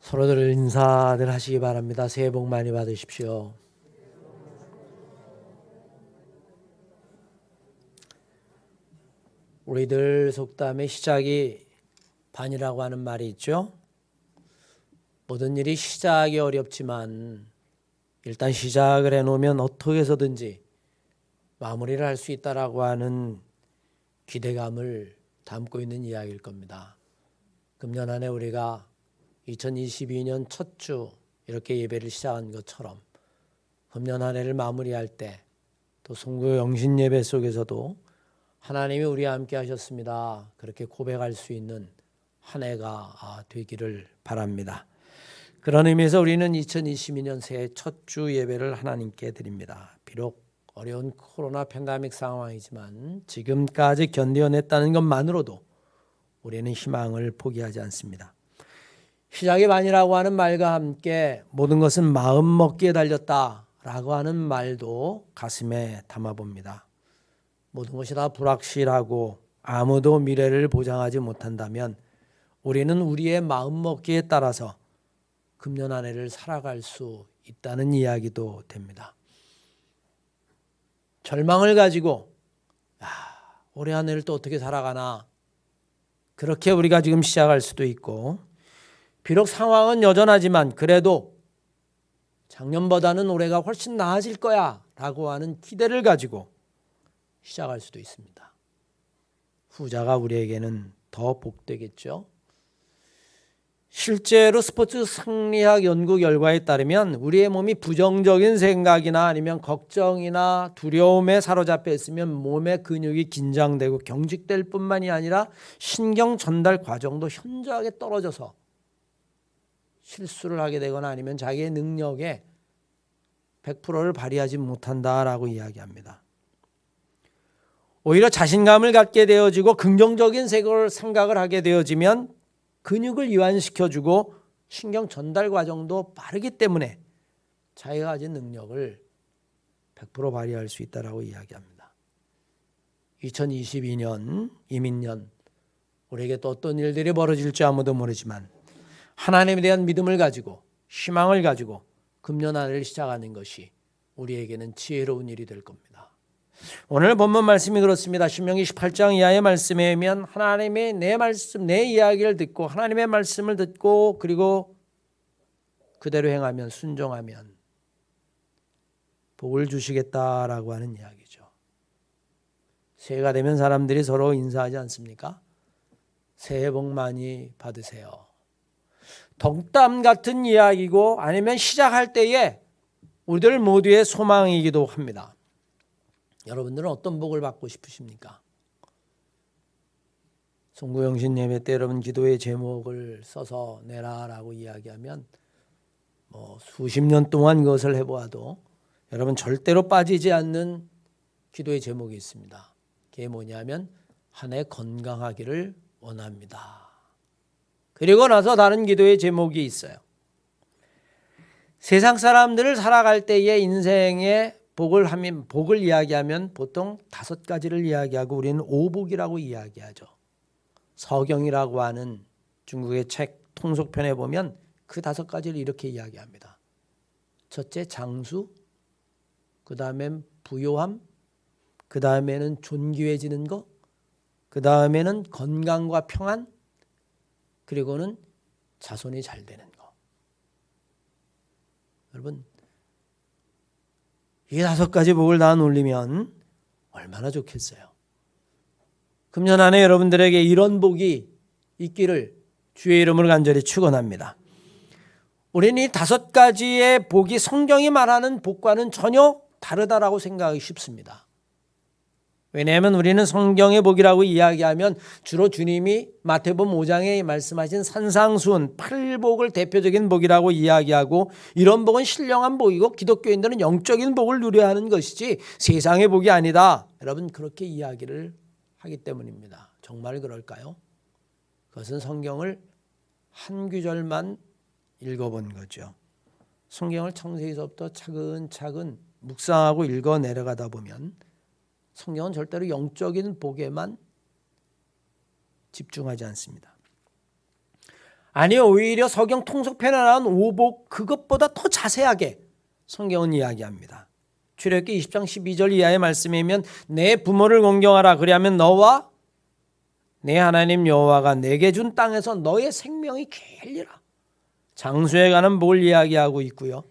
서로들 인사들 하시기 바랍니다. 새해 복 많이 받으십시오. 우리들 속담의 시작이 반이라고 하는 말이 있죠. 모든 일이 시작이 어렵지만 일단 시작을 해놓으면 어떻게 해서든지 마무리를 할 수 있다라고 하는 기대감을 담고 있는 이야기일 겁니다. 금년 안에 우리가 2022년 첫 주 이렇게 예배를 시작한 것처럼 금년 한 해를 마무리할 때 또 송구 영신 예배 속에서도 하나님이 우리와 함께 하셨습니다. 그렇게 고백할 수 있는 한 해가 되기를 바랍니다. 그런 의미에서 우리는 2022년 새해 첫 주 예배를 하나님께 드립니다. 비록 어려운 코로나 팬데믹 상황이지만 지금까지 견뎌냈다는 것만으로도 우리는 희망을 포기하지 않습니다. 시작이 반이라고 하는 말과 함께 모든 것은 마음 먹기에 달렸다라고 하는 말도 가슴에 담아봅니다. 모든 것이 다 불확실하고 아무도 미래를 보장하지 못한다면 우리는 우리의 마음 먹기에 따라서 금년 한 해를 살아갈 수 있다는 이야기도 됩니다. 절망을 가지고 올해 한 해를 또 어떻게 살아가나 그렇게 우리가 지금 시작할 수도 있고, 비록 상황은 여전하지만 그래도 작년보다는 올해가 훨씬 나아질 거야 라고 하는 기대를 가지고 시작할 수도 있습니다. 후자가 우리에게는 더 복되겠죠. 실제로 스포츠 생리학 연구 결과에 따르면 우리의 몸이 부정적인 생각이나 아니면 걱정이나 두려움에 사로잡혀 있으면 몸의 근육이 긴장되고 경직될 뿐만이 아니라 신경 전달 과정도 현저하게 떨어져서 실수를 하게 되거나 아니면 자기의 능력에 100%를 발휘하지 못한다라고 이야기합니다. 오히려 자신감을 갖게 되어지고 긍정적인 생각을 하게 되어지면 근육을 이완시켜주고 신경 전달 과정도 빠르기 때문에 자기가 가진 능력을 100% 발휘할 수 있다라고 이야기합니다. 2022년 이민년 우리에게 또 어떤 일들이 벌어질지 아무도 모르지만 하나님에 대한 믿음을 가지고 희망을 가지고 금년 한 해를 시작하는 것이 우리에게는 지혜로운 일이 될 겁니다. 오늘 본문 말씀이 그렇습니다. 신명기 18장 이하의 말씀에 의하면 하나님의 내 말씀, 내 이야기를 듣고 하나님의 말씀을 듣고 그리고 그대로 행하면 순종하면 복을 주시겠다라고 하는 이야기죠. 새해가 되면 사람들이 서로 인사하지 않습니까? 새해 복 많이 받으세요. 덕담 같은 이야기고 아니면 시작할 때에 우리들 모두의 소망이기도 합니다. 여러분들은 어떤 복을 받고 싶으십니까? 송구영신 예배 때 여러분 기도의 제목을 써서 내라라고 이야기하면 수십 년 동안 그것을 해보아도 여러분 절대로 빠지지 않는 기도의 제목이 있습니다. 그게 뭐냐면 한 해 건강하기를 원합니다. 그리고 나서 다른 기도의 제목이 있어요. 세상 사람들을 살아갈 때의 인생의 복을 이야기하면 보통 5가지를 이야기하고 우리는 오복이라고 이야기하죠. 서경이라고 하는 중국의 책 통속편에 보면 그 5가지를 이렇게 이야기합니다. 첫째 장수, 그 다음엔 부요함, 그 다음에는 존귀해지는 것, 그 다음에는 건강과 평안, 그리고는 자손이 잘 되는 것. 여러분 이 5가지 복을 다 놀리면 얼마나 좋겠어요. 금년 안에 여러분들에게 이런 복이 있기를 주의 이름으로 간절히 축원합니다. 우리는 이 5가지의 복이 성경이 말하는 복과는 전혀 다르다라고 생각하기 쉽습니다. 왜냐하면 우리는 성경의 복이라고 이야기하면 주로 주님이 마태복음 5장에 말씀하신 산상수훈 8복을 대표적인 복이라고 이야기하고 이런 복은 신령한 복이고 기독교인들은 영적인 복을 누려야 하는 것이지 세상의 복이 아니다. 여러분 그렇게 이야기를 하기 때문입니다. 정말 그럴까요? 그것은 성경을 한 구절만 읽어본 거죠. 성경을 창세기서부터 차근차근 묵상하고 읽어 내려가다 보면 성경은 절대로 영적인 복에만 집중하지 않습니다. 아니 오히려 서경 통속편에 나온 오복 그것보다 더 자세하게 성경은 이야기합니다. 출애굽기 20장 12절 이하의 말씀이면 내 부모를 공경하라 그리하면 너와 내 하나님 여호와가 내게 준 땅에서 너의 생명이 길리라. 장수에 관한 복을 이야기하고 있고요.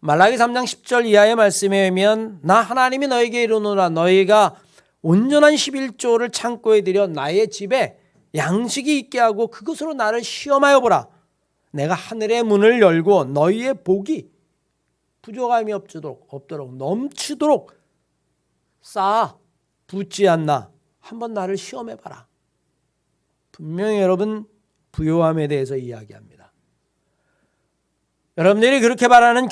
말라기 3장 10절 이하의 말씀에 의하면 나 하나님이 너에게 이르노라 너희가 온전한 11조를 창고에 들여 나의 집에 양식이 있게 하고 그것으로 나를 시험하여 보라. 내가 하늘의 문을 열고 너희의 복이 부족함이 없도록 넘치도록 쌓아 붓지 않나. 한번 나를 시험해봐라. 분명히 여러분 부요함에 대해서 이야기합니다. 여러분들이 그렇게 바라는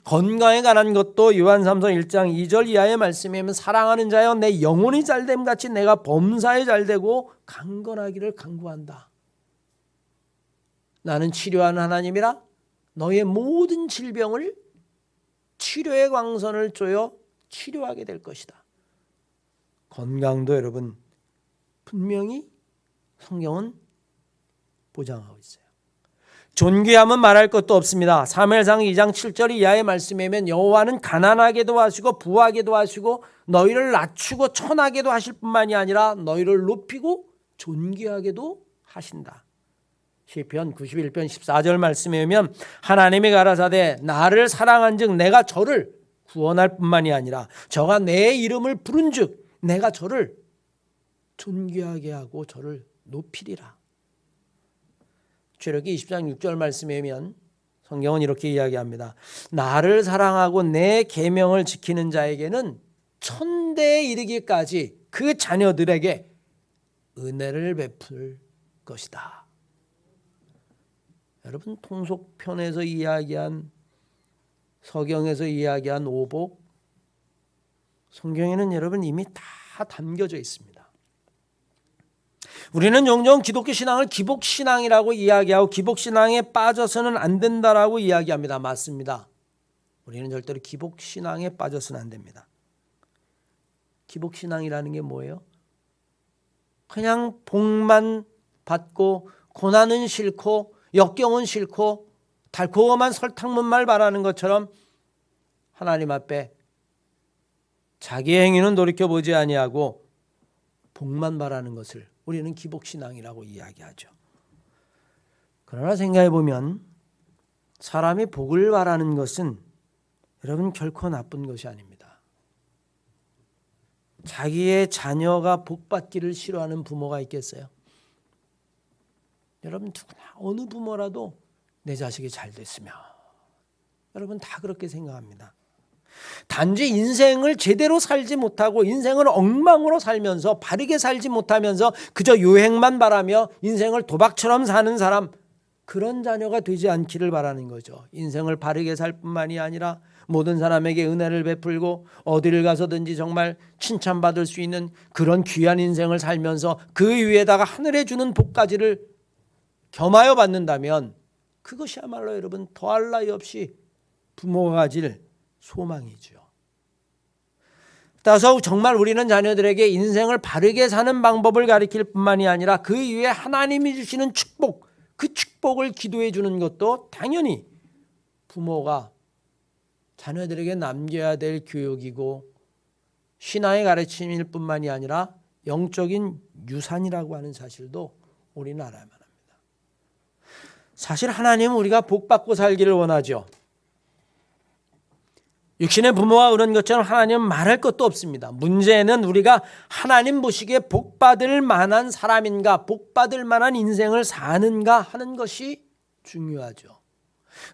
건강에 관한 것도 요한삼서 1장 2절 이하의 말씀이면 사랑하는 자여 내 영혼이 잘됨 같이 내가 범사에 잘되고 강건하기를 간구한다. 나는 치료하는 하나님이라 너의 모든 질병을 치료의 광선을 쪼여 치료하게 될 것이다. 건강도 여러분 분명히 성경은 보장하고 있어요. 존귀함은 말할 것도 없습니다. 사무엘상 2장 7절 이하의 말씀이면 여호와는 가난하게도 하시고 부하게도 하시고 너희를 낮추고 천하게도 하실 뿐만이 아니라 너희를 높이고 존귀하게도 하신다. 시편 91편 14절 말씀에 의하면 하나님이 가라사대 나를 사랑한즉 내가 저를 구원할 뿐만이 아니라 저가 내 이름을 부른즉 내가 저를 존귀하게 하고 저를 높이리라. 출애굽기 20장 6절 말씀에 의하면 성경은 이렇게 이야기합니다. 나를 사랑하고 내 계명을 지키는 자에게는 천대에 이르기까지 그 자녀들에게 은혜를 베풀 것이다. 여러분 통속편에서 이야기한 서경에서 이야기한 오복 성경에는 여러분 이미 다 담겨져 있습니다. 우리는 종종 기독교 신앙을 기복신앙이라고 이야기하고 기복신앙에 빠져서는 안 된다라고 이야기합니다. 맞습니다. 우리는 절대로 기복신앙에 빠져서는 안 됩니다. 기복신앙이라는 게 뭐예요? 그냥 복만 받고 고난은 싫고 역경은 싫고 달콤한 설탕문말 바라는 것처럼 하나님 앞에 자기의 행위는 돌이켜보지 아니하고 복만 바라는 것을 우리는 기복신앙이라고 이야기하죠. 그러나 생각해보면 사람이 복을 바라는 것은 여러분 결코 나쁜 것이 아닙니다. 자기의 자녀가 복받기를 싫어하는 부모가 있겠어요? 여러분 누구나 어느 부모라도 내 자식이 잘 됐으면 여러분 다 그렇게 생각합니다. 단지 인생을 제대로 살지 못하고 인생을 엉망으로 살면서 바르게 살지 못하면서 그저 요행만 바라며 인생을 도박처럼 사는 사람 그런 자녀가 되지 않기를 바라는 거죠. 인생을 바르게 살 뿐만이 아니라 모든 사람에게 은혜를 베풀고 어디를 가서든지 정말 칭찬받을 수 있는 그런 귀한 인생을 살면서 그 위에다가 하늘에 주는 복까지를 겸하여 받는다면 그것이야말로 여러분 더할 나위 없이 부모가 가질 소망이죠. 따라서 정말 우리는 자녀들에게 인생을 바르게 사는 방법을 가르칠 뿐만이 아니라 그 이후에 하나님이 주시는 축복, 그 축복을 기도해 주는 것도 당연히 부모가 자녀들에게 남겨야 될 교육이고 신앙의 가르침일 뿐만이 아니라 영적인 유산이라고 하는 사실도 우리는 알아야만 합니다. 사실 하나님은 우리가 복받고 살기를 원하죠. 육신의 부모가 그런 것처럼 하나님은 말할 것도 없습니다. 문제는 우리가 하나님 보시기에 복받을 만한 사람인가, 복받을 만한 인생을 사는가 하는 것이 중요하죠.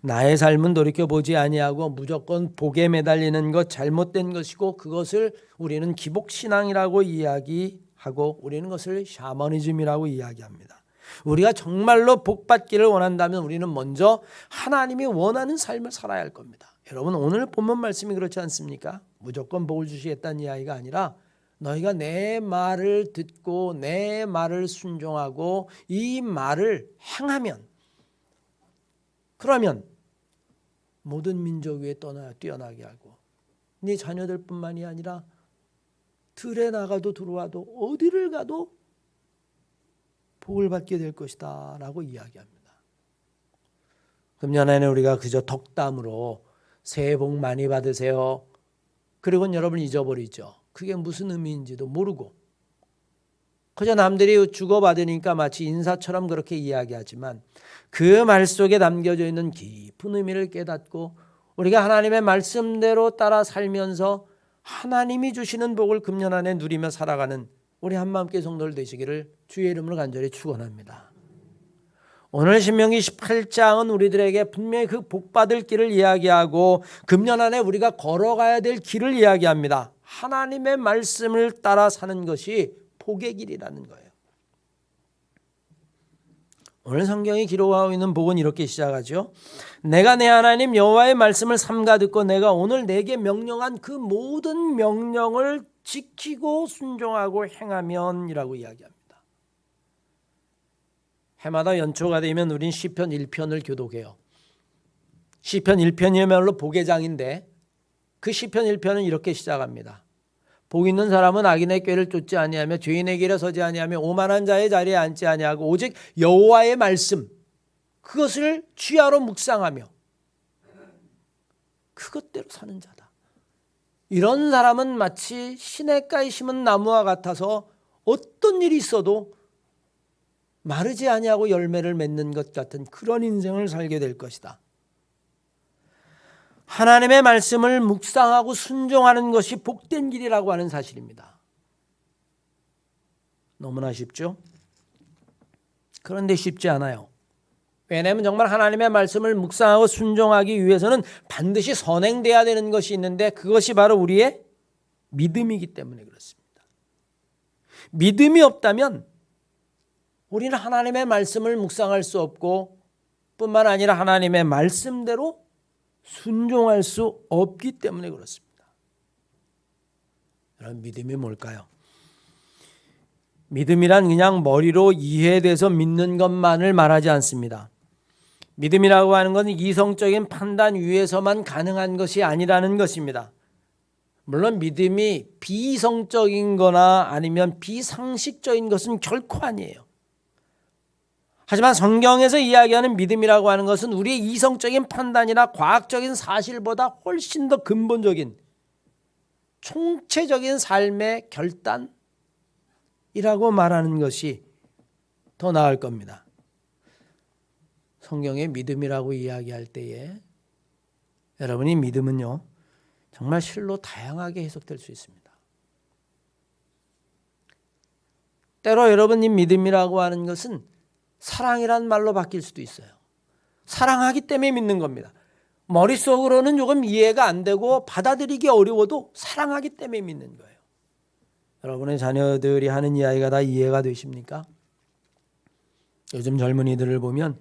나의 삶은 돌이켜보지 아니하고 무조건 복에 매달리는 것 잘못된 것이고 그것을 우리는 기복신앙이라고 이야기하고 우리는 그것을 샤머니즘이라고 이야기합니다. 우리가 정말로 복받기를 원한다면 우리는 먼저 하나님이 원하는 삶을 살아야 할 겁니다. 여러분 오늘 본문 말씀이 그렇지 않습니까? 무조건 복을 주시겠다는 이야기가 아니라 너희가 내 말을 듣고 내 말을 순종하고 이 말을 행하면 그러면 모든 민족 위에 뛰어나게 하고 네 자녀들뿐만이 아니라 들에 나가도 들어와도 어디를 가도 복을 받게 될 것이다 라고 이야기합니다. 금년에는 우리가 그저 덕담으로 새해 복 많이 받으세요. 그리고는 여러분 잊어버리죠. 그게 무슨 의미인지도 모르고 그저 남들이 주고받으니까 마치 인사처럼 그렇게 이야기하지만 그 말 속에 담겨져 있는 깊은 의미를 깨닫고 우리가 하나님의 말씀대로 따라 살면서 하나님이 주시는 복을 금년 안에 누리며 살아가는 우리 한마음교회 성도들 되시기를 주의 이름으로 간절히 축원합니다. 오늘 신명기 18장은 우리들에게 분명히 그 복받을 길을 이야기하고 금년 안에 우리가 걸어가야 될 길을 이야기합니다. 하나님의 말씀을 따라 사는 것이 복의 길이라는 거예요. 오늘 성경이 기록하고 있는 복은 이렇게 시작하죠. 내가 내 하나님 여호와의 말씀을 삼가 듣고 내가 오늘 내게 명령한 그 모든 명령을 지키고 순종하고 행하면이라고 이야기합니다. 해마다 연초가 되면 우린 시편 1편을 교독해요. 시편 1편이야말로 복의 장인데 그 시편 1편은 이렇게 시작합니다. 복 있는 사람은 악인의 꾀를 쫓지 아니하며 죄인의 길에 서지 아니하며 오만한 자의 자리에 앉지 아니하고 오직 여호와의 말씀 그것을 취하로 묵상하며 그것대로 사는 자다. 이런 사람은 마치 시냇가에 심은 나무와 같아서 어떤 일이 있어도 마르지 아니하고 열매를 맺는 것 같은 그런 인생을 살게 될 것이다. 하나님의 말씀을 묵상하고 순종하는 것이 복된 길이라고 하는 사실입니다. 너무나 쉽죠? 그런데 쉽지 않아요. 왜냐하면 정말 하나님의 말씀을 묵상하고 순종하기 위해서는 반드시 선행돼야 되는 것이 있는데 그것이 바로 우리의 믿음이기 때문에 그렇습니다. 믿음이 없다면 우리는 하나님의 말씀을 묵상할 수 없고 뿐만 아니라 하나님의 말씀대로 순종할 수 없기 때문에 그렇습니다. 여러분 믿음이 뭘까요? 믿음이란 그냥 머리로 이해돼서 믿는 것만을 말하지 않습니다. 믿음이라고 하는 것은 이성적인 판단 위에서만 가능한 것이 아니라는 것입니다. 물론 믿음이 비이성적인 거나 아니면 비상식적인 것은 결코 아니에요. 하지만 성경에서 이야기하는 믿음이라고 하는 것은 우리의 이성적인 판단이나 과학적인 사실보다 훨씬 더 근본적인 총체적인 삶의 결단이라고 말하는 것이 더 나을 겁니다. 성경의 믿음이라고 이야기할 때에 여러분이 믿음은요 정말 실로 다양하게 해석될 수 있습니다. 때로 여러분이 믿음이라고 하는 것은 사랑이란 말로 바뀔 수도 있어요. 사랑하기 때문에 믿는 겁니다. 머릿속으로는 조금 이해가 안 되고 받아들이기 어려워도 사랑하기 때문에 믿는 거예요. 여러분의 자녀들이 하는 이야기가 다 이해가 되십니까? 요즘 젊은이들을 보면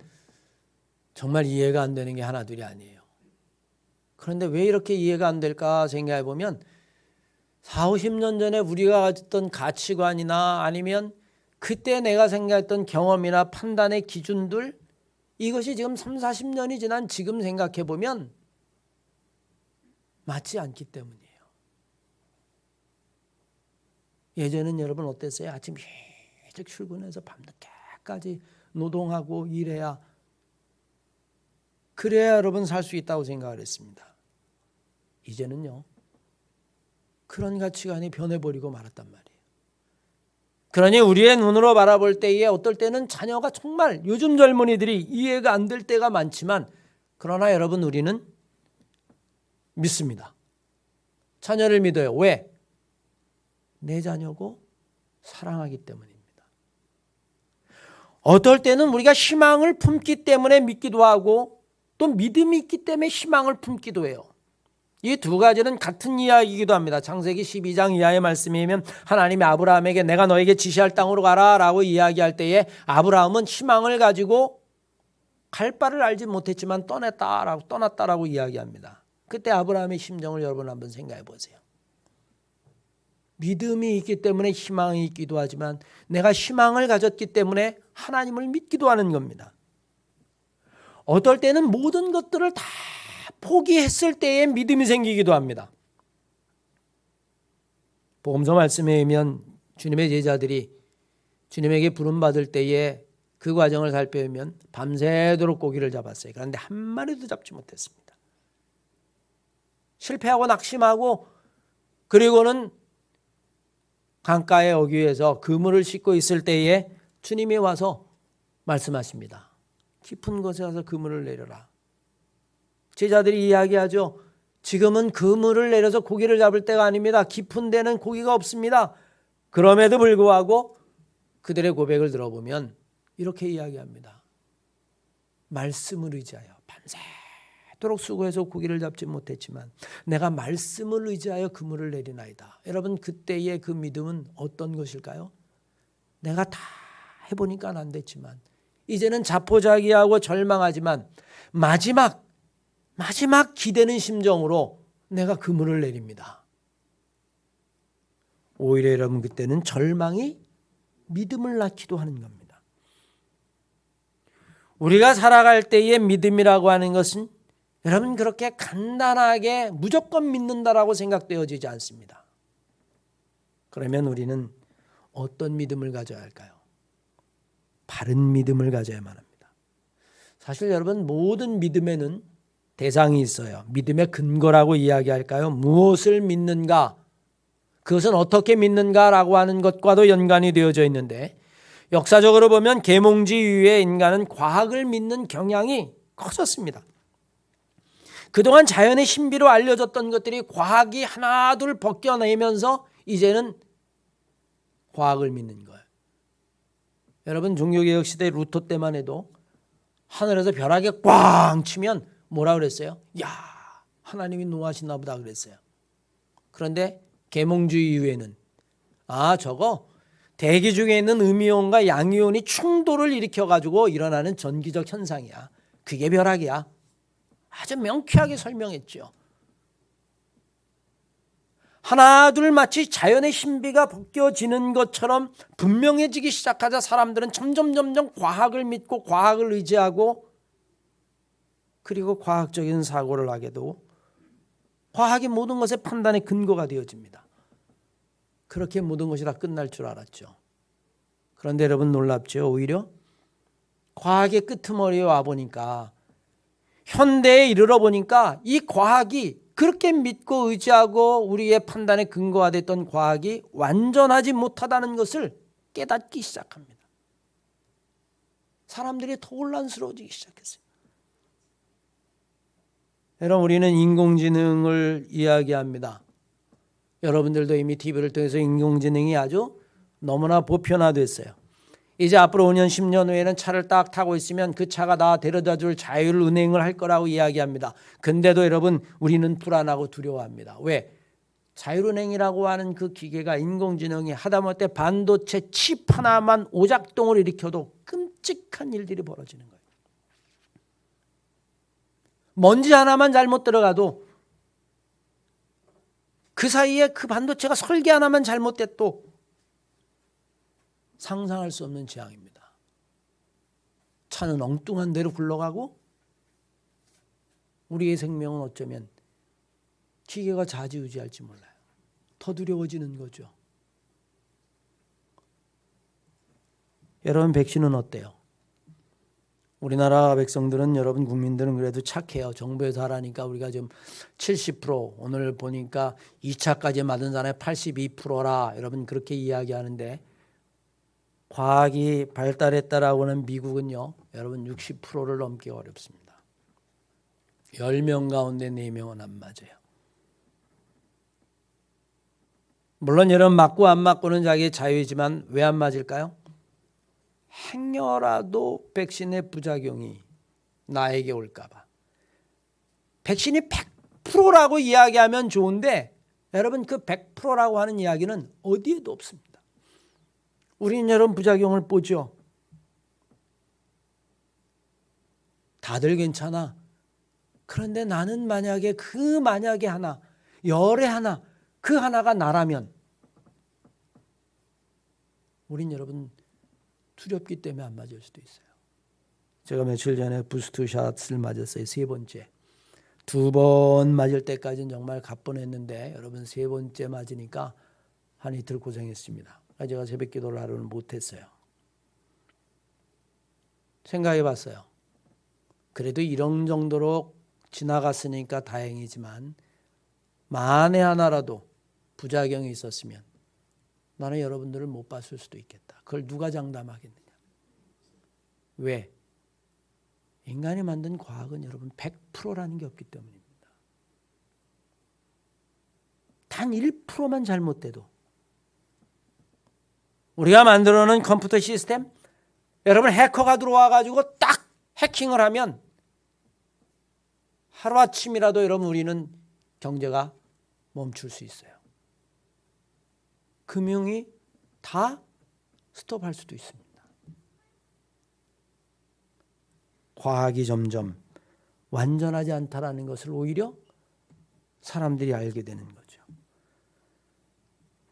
정말 이해가 안 되는 게 하나둘이 아니에요. 그런데 왜 이렇게 이해가 안 될까 생각해 보면 40, 50년 전에 우리가 가졌던 가치관이나 아니면 그때 내가 생각했던 경험이나 판단의 기준들 이것이 지금 30, 40년이 지난 지금 생각해 보면 맞지 않기 때문이에요. 예전엔 여러분 어땠어요? 아침 일찍 출근해서 밤늦게까지 노동하고 일해야 그래야 여러분 살 수 있다고 생각을 했습니다. 이제는요 그런 가치관이 변해버리고 말았단 말이에요. 그러니 우리의 눈으로 바라볼 때에 어떨 때는 자녀가 정말 요즘 젊은이들이 이해가 안 될 때가 많지만 그러나 여러분 우리는 믿습니다. 자녀를 믿어요. 왜? 내 자녀고 사랑하기 때문입니다. 어떨 때는 우리가 희망을 품기 때문에 믿기도 하고 또 믿음이 있기 때문에 희망을 품기도 해요. 이 두 가지는 같은 이야기이기도 합니다. 창세기 12장 이하의 말씀이면 하나님이 아브라함에게 내가 너에게 지시할 땅으로 가라 라고 이야기할 때에 아브라함은 희망을 가지고 갈 바를 알지 못했지만 떠났다라고 이야기합니다. 그때 아브라함의 심정을 여러분 한번 생각해 보세요. 믿음이 있기 때문에 희망이 있기도 하지만 내가 희망을 가졌기 때문에 하나님을 믿기도 하는 겁니다. 어떨 때는 모든 것들을 다 포기했을 때에 믿음이 생기기도 합니다. 복음서 말씀에 의하면 주님의 제자들이 주님에게 부름받을 때에 그 과정을 살펴보면 밤새도록 고기를 잡았어요. 그런데 한 마리도 잡지 못했습니다. 실패하고 낙심하고 그리고는 강가의 어귀에서 그물을 싣고 있을 때에 주님이 와서 말씀하십니다. 깊은 곳에 가서 그물을 내려라. 제자들이 이야기하죠. 지금은 그물을 내려서 고기를 잡을 때가 아닙니다. 깊은 데는 고기가 없습니다. 그럼에도 불구하고 그들의 고백을 들어보면 이렇게 이야기합니다. 말씀을 의지하여 밤새도록 수고해서 고기를 잡지 못했지만 내가 말씀을 의지하여 그물을 내리나이다. 여러분 그때의 그 믿음은 어떤 것일까요? 내가 다 해보니까 안 됐지만 이제는 자포자기하고 절망하지만 마지막 기대는 심정으로 내가 그물을 내립니다. 오히려 여러분 그때는 절망이 믿음을 낳기도 하는 겁니다. 우리가 살아갈 때의 믿음이라고 하는 것은 여러분 그렇게 간단하게 무조건 믿는다라고 생각되어지지 않습니다. 그러면 우리는 어떤 믿음을 가져야 할까요? 바른 믿음을 가져야만 합니다. 사실 여러분 모든 믿음에는 대상이 있어요. 믿음의 근거라고 이야기할까요? 무엇을 믿는가? 그것은 어떻게 믿는가라고 하는 것과도 연관이 되어져 있는데 역사적으로 보면 계몽지 이후에 인간은 과학을 믿는 경향이 커졌습니다. 그동안 자연의 신비로 알려졌던 것들이 과학이 하나둘 벗겨내면서 이제는 과학을 믿는 거예요. 여러분 종교개혁 시대 루터 때만 해도 하늘에서 벼락이 꽝 치면 뭐라 그랬어요? 야, 하나님이 노하시나 보다 그랬어요. 그런데 계몽주의 이후에는 저거 대기 중에 있는 음이온과 양이온이 충돌을 일으켜가지고 일어나는 전기적 현상이야. 그게 벼락이야. 아주 명쾌하게 설명했죠. 하나둘 마치 자연의 신비가 벗겨지는 것처럼 분명해지기 시작하자 사람들은 점점 과학을 믿고 과학을 의지하고 그리고 과학적인 사고를 하게도 과학이 모든 것의 판단의 근거가 되어집니다. 그렇게 모든 것이 다 끝날 줄 알았죠. 그런데 여러분 놀랍죠. 오히려 과학의 끄트머리에 와보니까 현대에 이르러 보니까 이 과학이 그렇게 믿고 의지하고 우리의 판단의 근거가 됐던 과학이 완전하지 못하다는 것을 깨닫기 시작합니다. 사람들이 더 혼란스러워지기 시작했어요. 여러분 우리는 인공지능을 이야기합니다. 여러분들도 이미 TV를 통해서 인공지능이 아주 너무나 보편화됐어요. 이제 앞으로 5년 10년 후에는 차를 딱 타고 있으면 그 차가 나 데려다줄 자율운행을 할 거라고 이야기합니다. 근데도 여러분 우리는 불안하고 두려워합니다. 왜? 자율운행이라고 하는 그 기계가 인공지능이 하다못해 반도체 칩 하나만 오작동을 일으켜도 끔찍한 일들이 벌어지는 거예요. 먼지 하나만 잘못 들어가도 그 사이에 그 반도체가 설계 하나만 잘못돼도 상상할 수 없는 재앙입니다. 차는 엉뚱한 대로 굴러가고 우리의 생명은 어쩌면 기계가 좌지우지할지 몰라요. 더 두려워지는 거죠. 여러분 백신은 어때요? 우리나라 백성들은 여러분 국민들은 그래도 착해요. 정부에서 하라니까 우리가 지금 70% 오늘 보니까 2차까지 맞은 사람의 82%라 여러분 그렇게 이야기하는데 과학이 발달했다라고 하는 미국은요. 여러분 60%를 넘기 어렵습니다. 10명 가운데 4명은 안 맞아요. 물론 여러분 맞고 안 맞고는 자기의 자유이지만 왜 안 맞을까요? 행여라도 백신의 부작용이 나에게 올까 봐. 백신이 100%라고 이야기하면 좋은데 여러분 그 100%라고 하는 이야기는 어디에도 없습니다. 우리는 여러분 부작용을 보죠. 다들 괜찮아. 그런데 나는 만약에 하나, 열에 하나, 그 하나가 나라면 우린 여러분 두렵기 때문에 안 맞을 수도 있어요. 제가 며칠 전에 부스트샷을 맞았어요. 3번째. 2번 맞을 때까지는 정말 가뿐했는데 여러분 3번째 맞으니까 한 이틀 고생했습니다. 제가 새벽 기도를 하루는 못했어요. 생각해 봤어요. 그래도 이런 정도로 지나갔으니까 다행이지만 만에 하나라도 부작용이 있었으면 나는 여러분들을 못 봤을 수도 있겠다. 그걸 누가 장담하겠느냐. 왜? 인간이 만든 과학은 여러분 100%라는 게 없기 때문입니다. 단 1%만 잘못돼도 우리가 만들어 놓은 컴퓨터 시스템, 여러분 해커가 들어와 가지고 딱 해킹을 하면 하루아침이라도 여러분 우리는 경제가 멈출 수 있어요. 금융이 다 스톱할 수도 있습니다. 과학이 점점 완전하지 않다라는 것을 오히려 사람들이 알게 되는 거죠.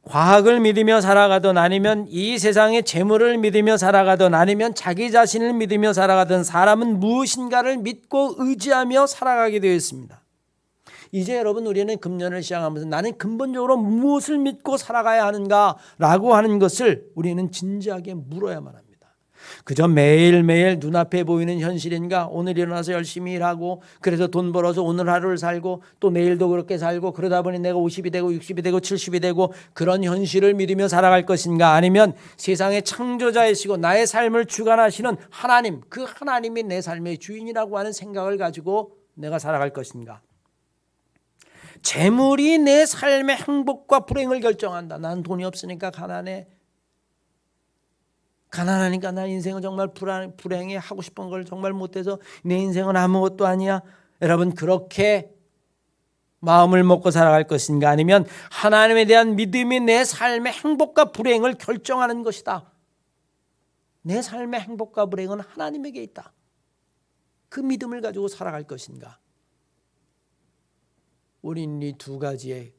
과학을 믿으며 살아가든 아니면 이 세상의 재물을 믿으며 살아가든 아니면 자기 자신을 믿으며 살아가든 사람은 무엇인가를 믿고 의지하며 살아가게 되어 있습니다. 이제 여러분 우리는 금년을 시작하면서 나는 근본적으로 무엇을 믿고 살아가야 하는가라고 하는 것을 우리는 진지하게 물어야만 합니다. 그저 매일매일 눈앞에 보이는 현실인가, 오늘 일어나서 열심히 일하고 그래서 돈 벌어서 오늘 하루를 살고 또 내일도 그렇게 살고 그러다 보니 내가 50이 되고 60이 되고 70이 되고 그런 현실을 믿으며 살아갈 것인가, 아니면 세상의 창조자이시고 나의 삶을 주관하시는 하나님, 그 하나님이 내 삶의 주인이라고 하는 생각을 가지고 내가 살아갈 것인가. 재물이 내 삶의 행복과 불행을 결정한다. 난 돈이 없으니까 가난해. 가난하니까 난 인생은 정말 불행해. 하고 싶은 걸 정말 못해서 내 인생은 아무것도 아니야. 여러분 그렇게 마음을 먹고 살아갈 것인가, 아니면 하나님에 대한 믿음이 내 삶의 행복과 불행을 결정하는 것이다. 내 삶의 행복과 불행은 하나님에게 있다. 그 믿음을 가지고 살아갈 것인가. 우리는 이 두 가지의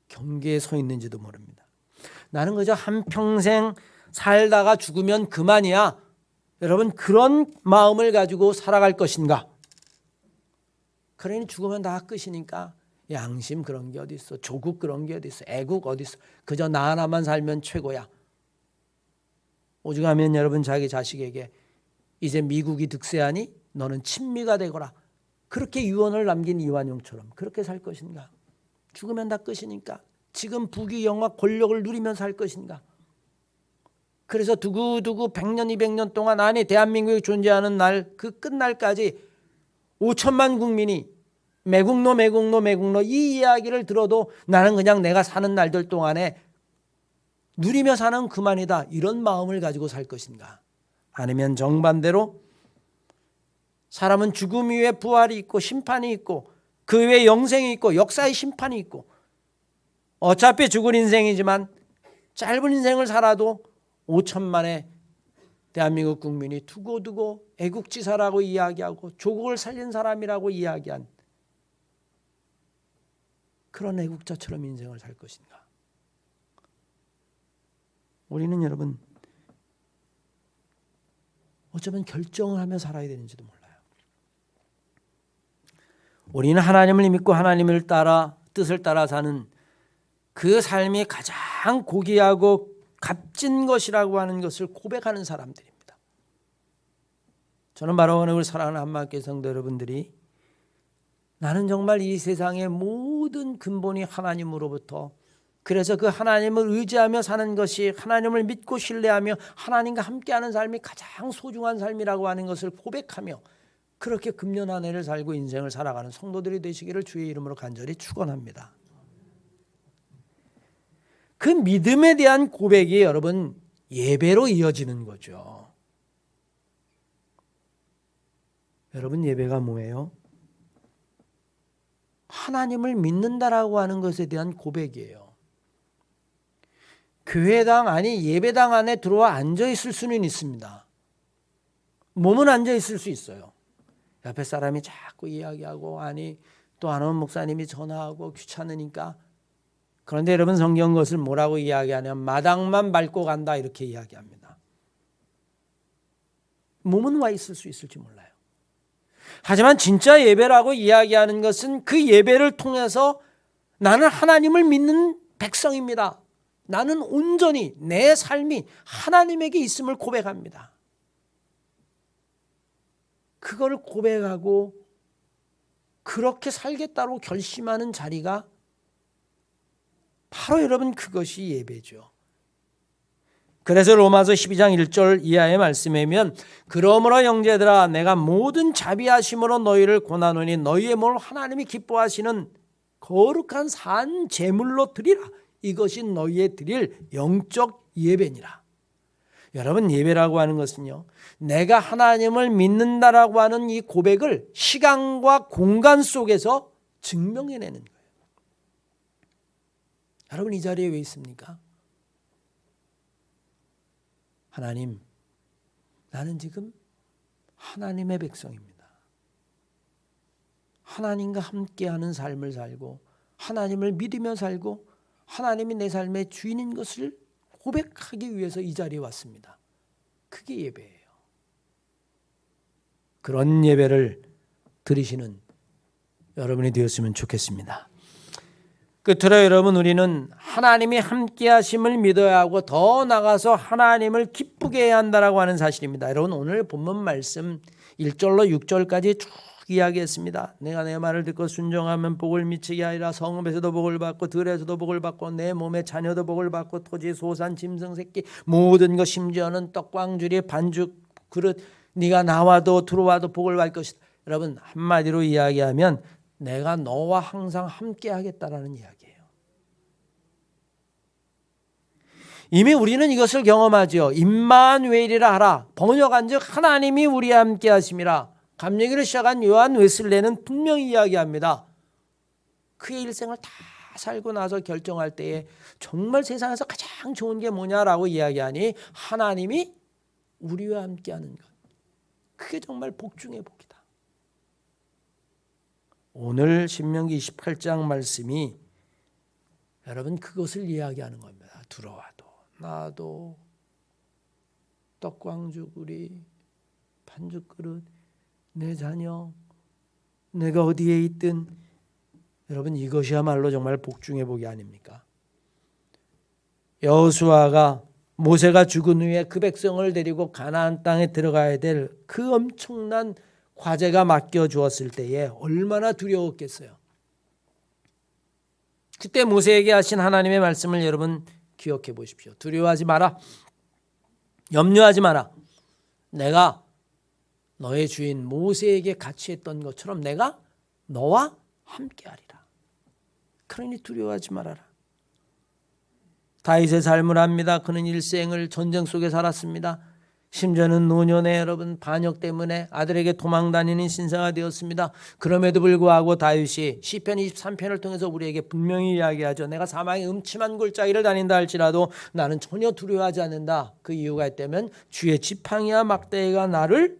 경계에 서 있는지도 모릅니다. 나는 그저 한평생 살다가 죽으면 그만이야. 여러분 그런 마음을 가지고 살아갈 것인가. 그러니 죽으면 다 끝이니까 양심 그런 게 어디 있어. 조국 그런 게 어디 있어. 애국 어디 있어. 그저 나 하나만 살면 최고야. 오죽하면 여러분 자기 자식에게 이제 미국이 득세하니 너는 친미가 되거라. 그렇게 유언을 남긴 이완용처럼 그렇게 살 것인가. 죽으면 다 끝이니까 지금 부귀 영화 권력을 누리면서 살 것인가. 그래서 두고두고 100년 200년 동안 안에 대한민국이 존재하는 날, 그 끝날까지 5천만 국민이 매국노 이 이야기를 들어도 나는 그냥 내가 사는 날들 동안에 누리며 사는 그만이다, 이런 마음을 가지고 살 것인가. 아니면 정반대로 사람은 죽음 이후에 부활이 있고 심판이 있고 그 외에 영생이 있고 역사의 심판이 있고 어차피 죽을 인생이지만 짧은 인생을 살아도 5천만의 대한민국 국민이 두고두고 애국지사라고 이야기하고 조국을 살린 사람이라고 이야기한 그런 애국자처럼 인생을 살 것인가. 우리는 여러분 어쩌면 결정을 하며 살아야 되는지도 몰라요. 우리는 하나님을 믿고 하나님을 따라 뜻을 따라 사는 그 삶이 가장 고귀하고 값진 것이라고 하는 것을 고백하는 사람들입니다. 저는 바로 오늘 사랑하는 한마음교회 성도 여러분들이 나는 정말 이 세상의 모든 근본이 하나님으로부터, 그래서 그 하나님을 의지하며 사는 것이, 하나님을 믿고 신뢰하며 하나님과 함께하는 삶이 가장 소중한 삶이라고 하는 것을 고백하며 그렇게 금년 한 해를 살고 인생을 살아가는 성도들이 되시기를 주의 이름으로 간절히 축원합니다. 그 믿음에 대한 고백이 여러분 예배로 이어지는 거죠. 여러분 예배가 뭐예요? 하나님을 믿는다라고 하는 것에 대한 고백이에요. 교회당 아니 예배당 안에 들어와 앉아 있을 수는 있습니다. 몸은 앉아 있을 수 있어요. 옆에 사람이 자꾸 이야기하고 아니 또 안 오는 목사님이 전화하고 귀찮으니까. 그런데 여러분 성경 것을 뭐라고 이야기하냐면 마당만 밟고 간다 이렇게 이야기합니다. 몸은 와 있을 수 있을지 몰라요. 하지만 진짜 예배라고 이야기하는 것은 그 예배를 통해서 나는 하나님을 믿는 백성입니다. 나는 온전히 내 삶이 하나님에게 있음을 고백합니다. 그걸 고백하고 그렇게 살겠다고 결심하는 자리가 바로 여러분 그것이 예배죠. 그래서 로마서 12장 1절 이하의 말씀에 보면 그러므로 형제들아 내가 모든 자비하심으로 너희를 고나노니 너희의 몸을 하나님이 기뻐하시는 거룩한 산 제물로 드리라. 이것이 너희의 드릴 영적 예배니라. 여러분 예배라고 하는 것은요, 내가 하나님을 믿는다라고 하는 이 고백을 시간과 공간 속에서 증명해내는 거예요. 여러분 이 자리에 왜 있습니까? 하나님, 나는 지금 하나님의 백성입니다. 하나님과 함께하는 삶을 살고 하나님을 믿으며 살고 하나님이 내 삶의 주인인 것을 고백하기 위해서 이 자리에 왔습니다. 그게 예배예요. 그런 예배를 드리시는 여러분이 되었으면 좋겠습니다. 끝으로 여러분, 우리는 하나님이 함께 하심을 믿어야 하고 더 나아가서 하나님을 기쁘게 해야 한다라고 하는 사실입니다. 여러분 오늘 본문 말씀 1절로 6절까지 쭉 이야기했습니다. 내가 내 말을 듣고 순종하면 복을 미치게 하리라. 성읍에서도 복을 받고 들에서도 복을 받고 내 몸의 자녀도 복을 받고 토지 소산 짐승 새끼 모든 것 심지어는 떡광주리 반죽 그릇 네가 나와도 들어와도 복을 받을 것이다. 여러분 한마디로 이야기하면 내가 너와 항상 함께 하겠다라는 이야기예요. 이미 우리는 이것을 경험하죠. 임마누엘이라 하라. 번역한즉 하나님이 우리와 함께 하심이라. 감리기를 시작한 요한 웨슬레는 분명히 이야기합니다. 그의 일생을 다 살고 나서 결정할 때에 정말 세상에서 가장 좋은 게 뭐냐라고 이야기하니 하나님이 우리와 함께하는 것. 그게 정말 복 중의 복이다. 오늘 신명기 28장 말씀이 여러분 그것을 이야기하는 겁니다. 들어와도 나도 떡광주구리 반죽그릇 내 자녀 내가 어디에 있든 여러분 이것이야말로 정말 복 중의 복이 아닙니까? 여호수아가 모세가 죽은 후에 그 백성을 데리고 가나안 땅에 들어가야 될 그 엄청난 과제가 맡겨 주었을 때에 얼마나 두려웠겠어요. 그때 모세에게 하신 하나님의 말씀을 여러분 기억해 보십시오. 두려워하지 마라. 염려하지 마라. 내가 너의 주인 모세에게 같이 했던 것처럼 내가 너와 함께하리라. 그러니 두려워하지 말아라. 다윗의 삶을 압니다. 그는 일생을 전쟁 속에 살았습니다. 심지어는 노년에 여러분 반역 때문에 아들에게 도망다니는 신사가 되었습니다. 그럼에도 불구하고 다윗이 시편 23편을 통해서 우리에게 분명히 이야기하죠. 내가 사망의 음침한 골짜기를 다닌다 할지라도 나는 전혀 두려워하지 않는다. 그 이유가 있다면 주의 지팡이와 막대기가 나를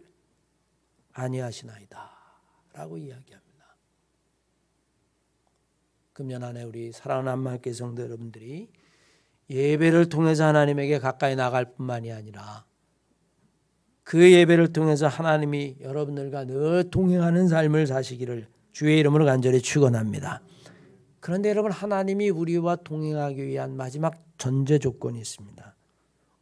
아니하시나이다 라고 이야기합니다. 금년 안에 우리 사랑하는 한마음교회 성도 여러분들이 예배를 통해서 하나님에게 가까이 나갈 뿐만이 아니라 그 예배를 통해서 하나님이 여러분들과 늘 동행하는 삶을 사시기를 주의 이름으로 간절히 축원합니다. 그런데 여러분 하나님이 우리와 동행하기 위한 마지막 전제 조건이 있습니다.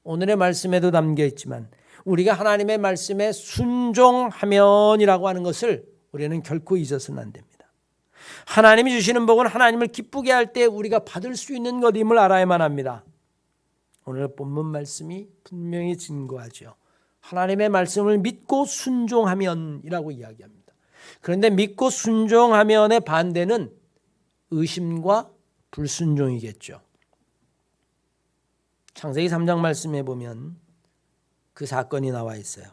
오늘의 말씀에도 담겨 있지만 우리가 하나님의 말씀에 순종하면이라고 하는 것을 우리는 결코 잊어서는 안 됩니다. 하나님이 주시는 복은 하나님을 기쁘게 할 때 우리가 받을 수 있는 것임을 알아야만 합니다. 오늘 본문 말씀이 분명히 증거하죠. 하나님의 말씀을 믿고 순종하면이라고 이야기합니다. 그런데 믿고 순종하면의 반대는 의심과 불순종이겠죠. 창세기 3장 말씀에 보면 그 사건이 나와 있어요.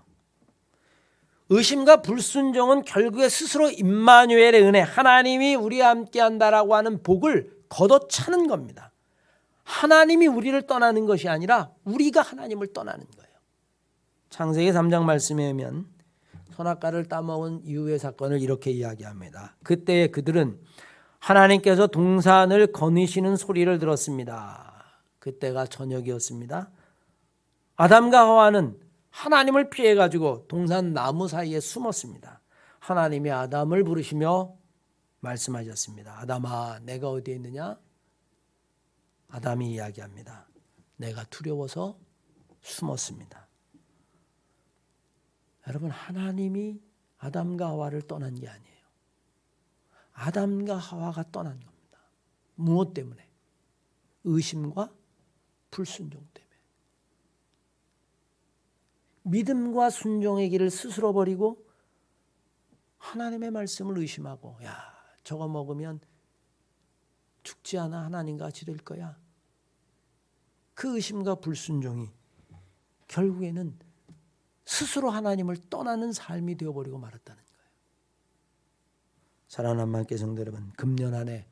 의심과 불순종은 결국에 스스로 임마누엘의 은혜, 하나님이 우리와 함께한다라고 하는 복을 걷어차는 겁니다. 하나님이 우리를 떠나는 것이 아니라 우리가 하나님을 떠나는 거예요. 창세기 3장 말씀에 보면 선악과를 따먹은 이후의 사건을 이렇게 이야기합니다. 그때 그들은 하나님께서 동산을 거니시는 소리를 들었습니다. 그때가 저녁이었습니다. 아담과 하와는 하나님을 피해가지고 동산 나무 사이에 숨었습니다. 하나님이 아담을 부르시며 말씀하셨습니다. 아담아, 내가 어디에 있느냐? 아담이 이야기합니다. 내가 두려워서 숨었습니다. 여러분, 하나님이 아담과 하와를 떠난 게 아니에요. 아담과 하와가 떠난 겁니다. 무엇 때문에? 의심과 불순종 때문에. 믿음과 순종의 길을 스스로 버리고 하나님의 말씀을 의심하고, 야, 저거 먹으면 죽지 않아 하나님과 같이 될 거야. 그 의심과 불순종이 결국에는 스스로 하나님을 떠나는 삶이 되어버리고 말았다는 거예요. 사랑하는 함께 성도 여러분, 금년 한 해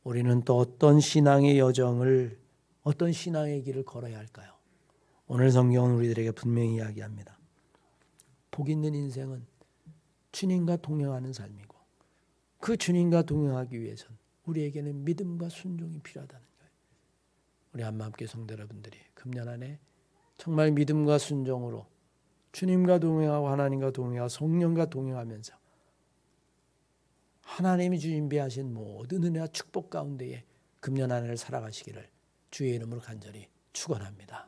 우리는 또 어떤 신앙의 여정을, 어떤 신앙의 길을 걸어야 할까요? 오늘 성경은 우리들에게 분명히 이야기합니다. 복 있는 인생은 주님과 동행하는 삶이고, 그 주님과 동행하기 위해서는 우리에게는 믿음과 순종이 필요하다는 거예요. 우리 한마음께 성도 여러분들이 금년 한 해 정말 믿음과 순종으로 주님과 동행하고 하나님과 동행하고 성령과 동행하면서 하나님이 준비하신 모든 은혜와 축복 가운데에 금년 한 해를 살아가시기를 주의 이름으로 간절히 축원합니다.